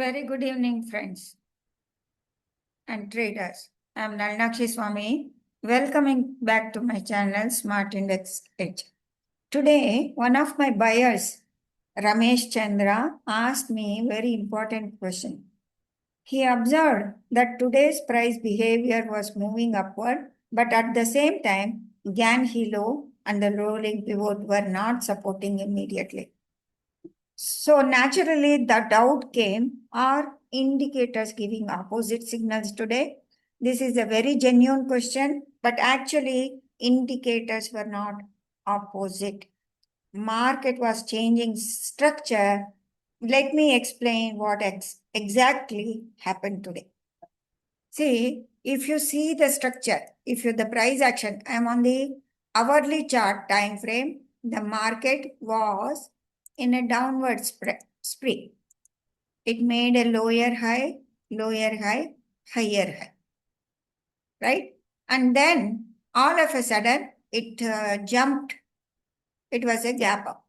Very good evening, friends and traders. I am Nalnakshi Swami, welcoming back to my channel Smart Index Edge. Today, one of my buyers, Ramesh Chandra, asked me a very important question. He observed that today's price behavior was moving upward, but at the same time, GAN Hilo and the rolling pivot were not supporting immediately. So naturally, the doubt came, are indicators giving opposite signals today? This is a very genuine question, but actually indicators were not opposite. Market was changing structure. Let me explain what exactly happened today. See, if you see the structure, if you the price action, I'm on the hourly chart time frame, the market was in a downward spree. It made a lower high, higher high, right? And then all of a sudden it jumped. It was a gap up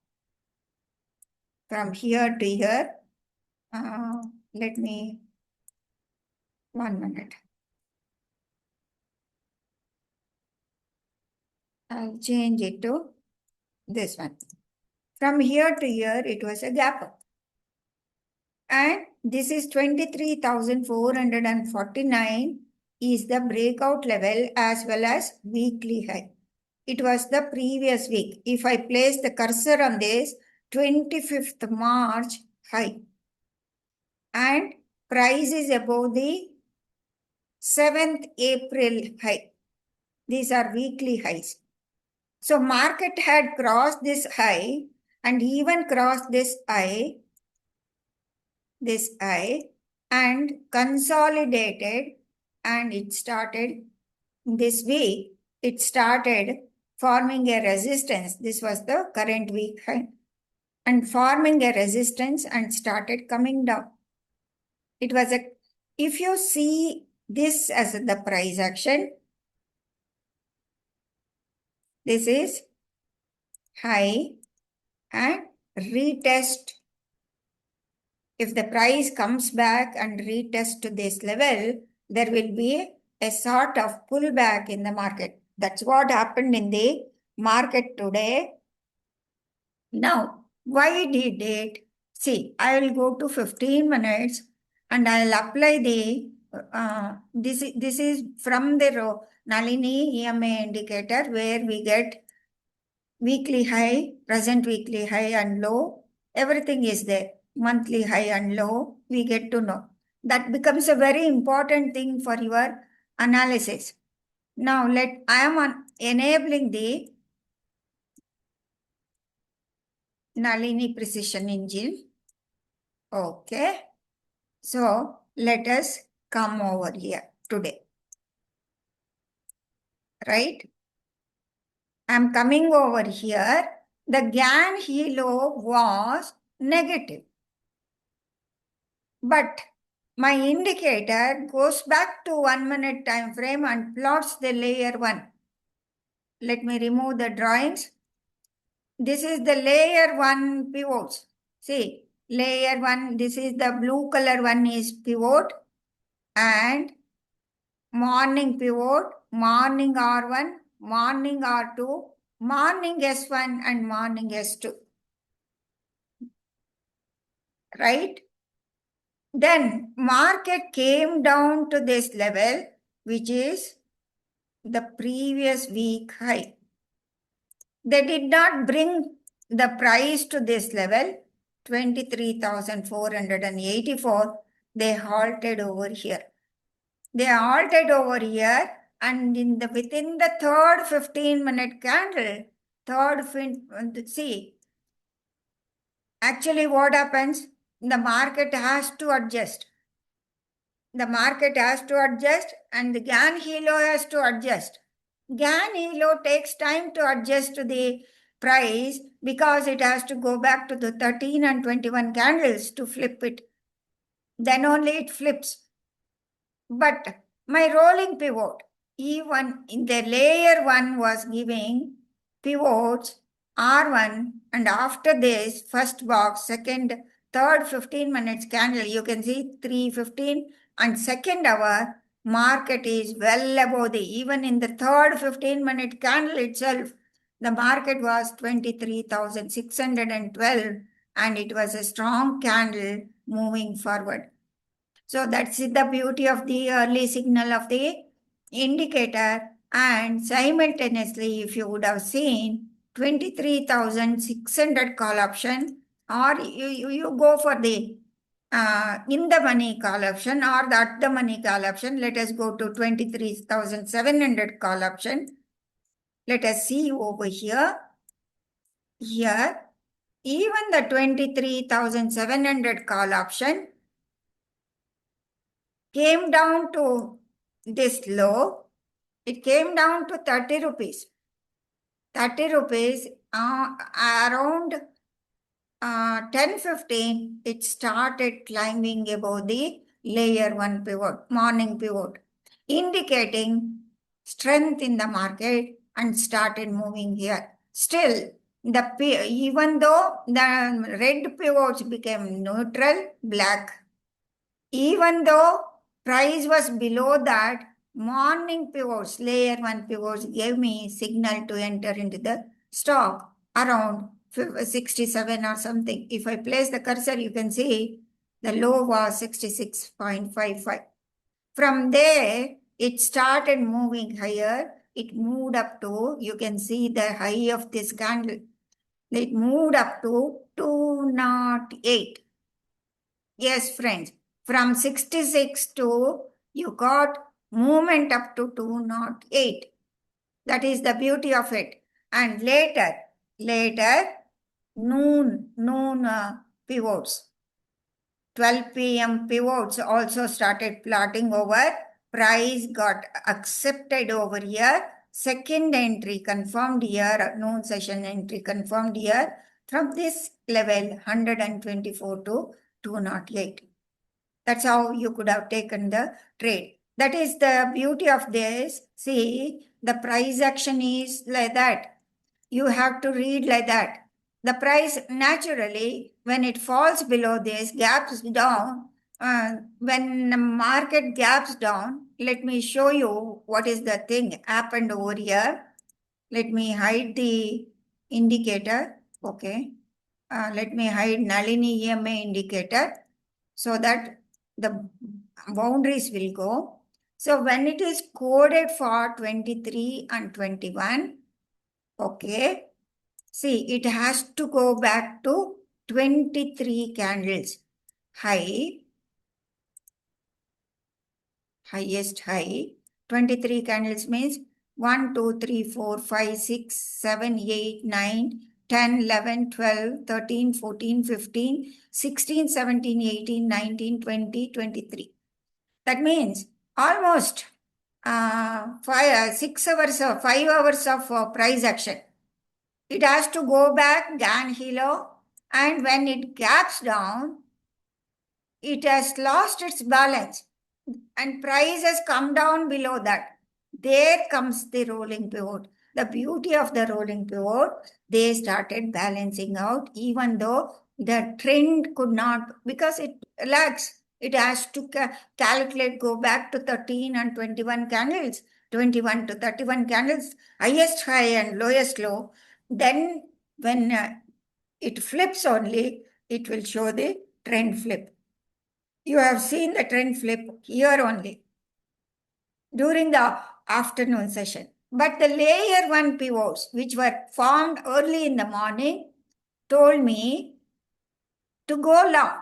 from here to here. Let me 1 minute. I'll change it to this one. From here to here, it was a gap up. And this is 23,449 is the breakout level as well as weekly high. It was the previous week. If I place the cursor on this, 25th March high. And price is above the 7th April high. These are weekly highs. So market had crossed this high and even crossed this high and consolidated, and it started this week. It started forming a resistance. This was the current week high, and forming a resistance and started coming down. It was if you see this as the price action, this is high and retest. If the price comes back and retest to this level, there will be a sort of pullback in the market. That's what happened in the market today. Now, why did it? See, I will go to 15 minutes and I'll apply the, this is from the Nalini EMA indicator where we get weekly high, present weekly high and low. Everything is there. Monthly high and low, we get to know. That becomes a very important thing for your analysis. Now, I am enabling the Nalini Precision Engine. Okay. So, let us come over here today. Right? I'm coming over here. The GAN Hilo was negative. But my indicator goes back to 1 minute time frame and plots the layer 1. Let me remove the drawings. This is the layer 1 pivots. See, layer 1, this is the blue color one is pivot and morning pivot, morning R1, morning R2, morning S1 and morning S2. Right? Then market came down to this level, which is the previous week high. They did not bring the price to this level, 23,484. They halted over here. They halted over here, and within the third 15-minute candle, see, actually what happens? The market has to adjust. The market has to adjust and the GAN Hilo has to adjust. GAN Hilo takes time to adjust to the price because it has to go back to the 13 and 21 candles to flip it. Then only it flips. But my rolling pivot, E1 in the layer 1 was giving pivots R1, and after this first box, second third 15 minutes candle, you can see 3:15, and second hour market is well above even in the third 15-minute candle itself, the market was 23,612 and it was a strong candle moving forward. So that's the beauty of the early signal of the indicator. And simultaneously, if you would have seen 23,600 call option, or you go for the in the money call option or the money call option. Let us go to 23,700 call option. Let us see over here. Here, even the 23,700 call option came down to this low. It came down to 30 rupees. 30 rupees around 10:15, it started climbing above the layer 1 pivot, morning pivot, indicating strength in the market and started moving here. Still, even though the red pivots became neutral, black, even though price was below that, morning pivots, layer 1 pivots gave me signal to enter into the stock around 67 or something. If I place the cursor, you can see the low was 66.55. From there, it started moving higher. It moved up to, you can see the high of this candle. It moved up to 208. Yes, friends. From 66 to, you got movement up to 208. That is the beauty of it. And later, noon pivots. 12 p.m. pivots also started plotting over. Price got accepted over here. Second entry confirmed here, noon session entry confirmed here. From this level, 124 to 208. That's how you could have taken the trade. That is the beauty of this. See, the price action is like that. You have to read like that. The price naturally, when it falls below this, gaps down. When the market gaps down, let me show you what is the thing happened over here. Let me hide the indicator. Okay. Let me hide Nalini EMA indicator so that the boundaries will go. So when it is coded for 23 and 21, okay, see, it has to go back to 23 candles. Highest high. 23 candles means 1, 2, 3, 4, 5, 6, 7, 8, 9, 10, 11, 12, 13, 14, 15, 16, 17, 18, 19, 20, 23. That means almost 6 hours or 5 hours of price action. It has to go back down hilo, and when it gaps down, it has lost its balance and price has come down below that. There comes the rolling pivot. The beauty of the rolling pivot, they started balancing out even though the trend could not, because it lags. It has to calculate, go back to 13 and 21 candles, 21 to 31 candles, highest high and lowest low. Then when it flips only, it will show the trend flip. You have seen the trend flip here only during the afternoon session. But the layer 1 pivots, which were formed early in the morning, told me to go long.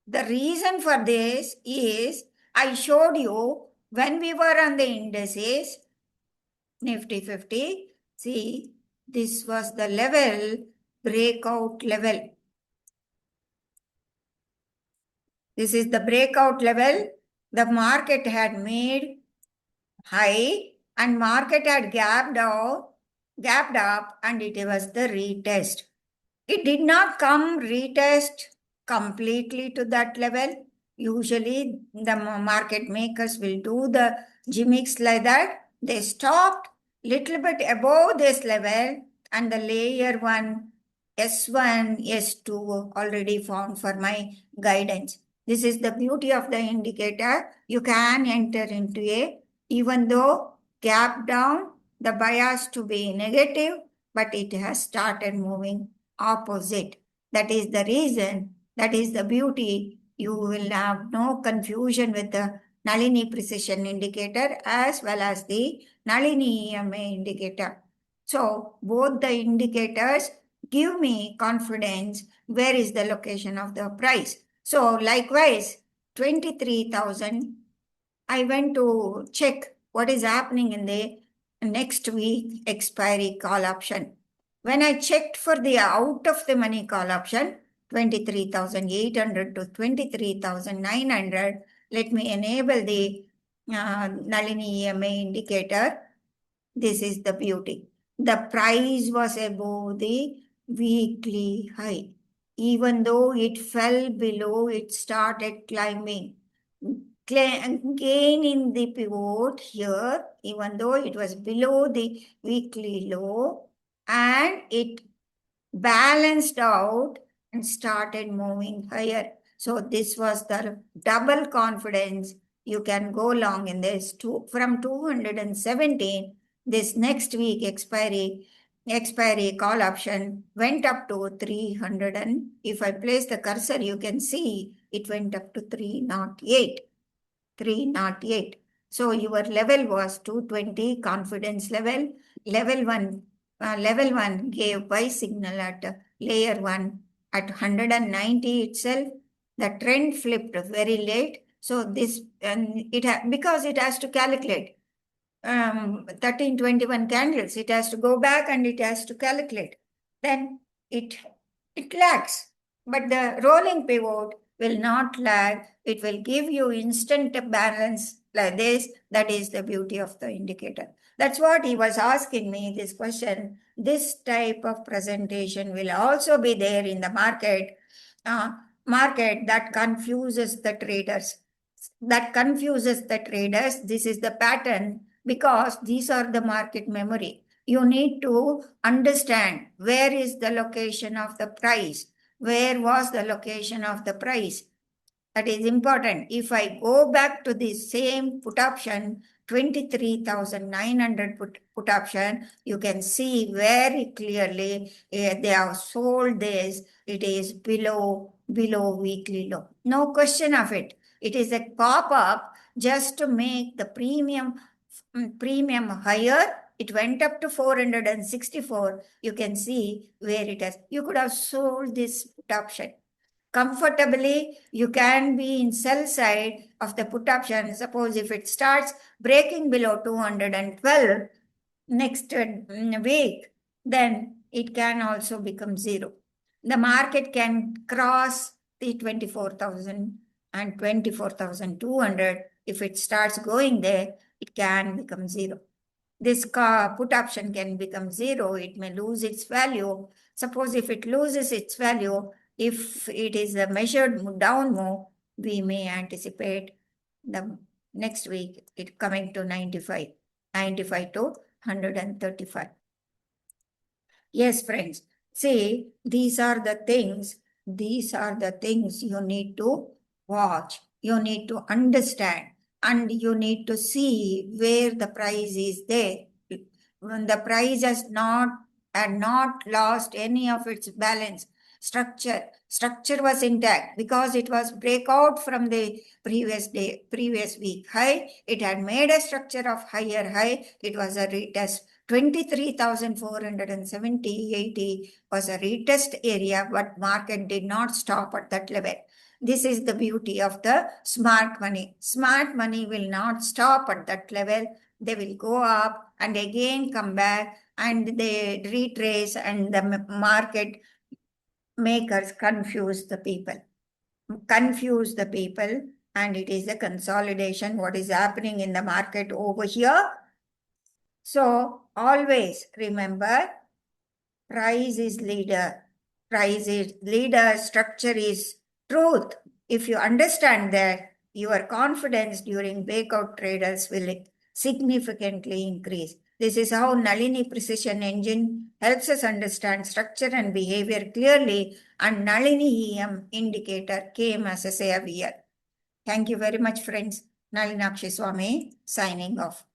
The reason for this is I showed you when we were on the indices, Nifty 50, see, this was the level, breakout level. This is the breakout level. The market had made high and market had gapped up, and it was the retest. It did not come retest completely to that level. Usually the market makers will do the gimmicks like that. They stopped little bit above this level and the layer 1 S1, S2 already found for my guidance. This is the beauty of the indicator. You can enter into a, even though gap down, the bias to be negative, but it has started moving opposite. That is the reason, that is the beauty. You will have no confusion with the Nalini precision indicator as well as the Nalini EMA indicator. So both the indicators give me confidence where is the location of the price. So likewise, 23,000, I went to check what is happening in the next week expiry call option. When I checked for the out of the money call option, 23,800 to 23,900, let me enable the Nalini EMA indicator. This is the beauty. The price was above the weekly high. Even though it fell below, it started climbing. Gain in the pivot here, even though it was below the weekly low, and it balanced out and started moving higher. So this was the double confidence. You can go long in this from 217. This next week expiry call option went up to 300, and if I place the cursor, you can see it went up to 308. 308. So your level was 220 confidence level. Level 1 gave buy signal at layer 1 at 190 itself. The trend flipped very late. So this, and because it has to calculate 1321 candles, it has to go back and it has to calculate. Then it lags. But the rolling pivot will not lag. It will give you instant balance like this. That is the beauty of the indicator. That's what he was asking me this question. This type of presentation will also be there in the market. Market that confuses the traders. This is the pattern because these are the market memory. You need to understand where is the location of the price. Where was the location of the price? That is important. If I go back to the same put option, 23,900 put option, you can see very clearly they have sold this. It is below weekly low. No question of it. It is a pop-up just to make the premium higher. It went up to 464. You can see where it is. You could have sold this put option comfortably. You can be in sell side of the put option. Suppose if it starts breaking below 212 next week, then it can also become zero. The market can cross the 24,000 and 24,200. If it starts going there, it can become zero. This put option can become zero. It may lose its value. Suppose if it loses its value, if it is a measured down move, we may anticipate the next week it coming to 95 to 135. Yes, friends. See, these are the things you need to watch. You need to understand, and you need to see where the price is there. When the price has not lost any of its balance, structure was intact because it was breakout from the previous week high. It had made a structure of higher high. It was a retest. 23,470.80 was a retest area, but market did not stop at that level. This is the beauty of the smart money. Smart money will not stop at that level. They will go up and again come back, and they retrace, and the market makers confuse the people. And it is a consolidation what is happening in the market over here. So always remember, price is leader. Structure is truth. If you understand that, your confidence during breakout traders will significantly increase. This is how Nalini Precision Engine helps us understand structure and behavior clearly, and Nalini EM indicator came as a savior. Thank you very much, friends. Nalinakshi Swami signing off.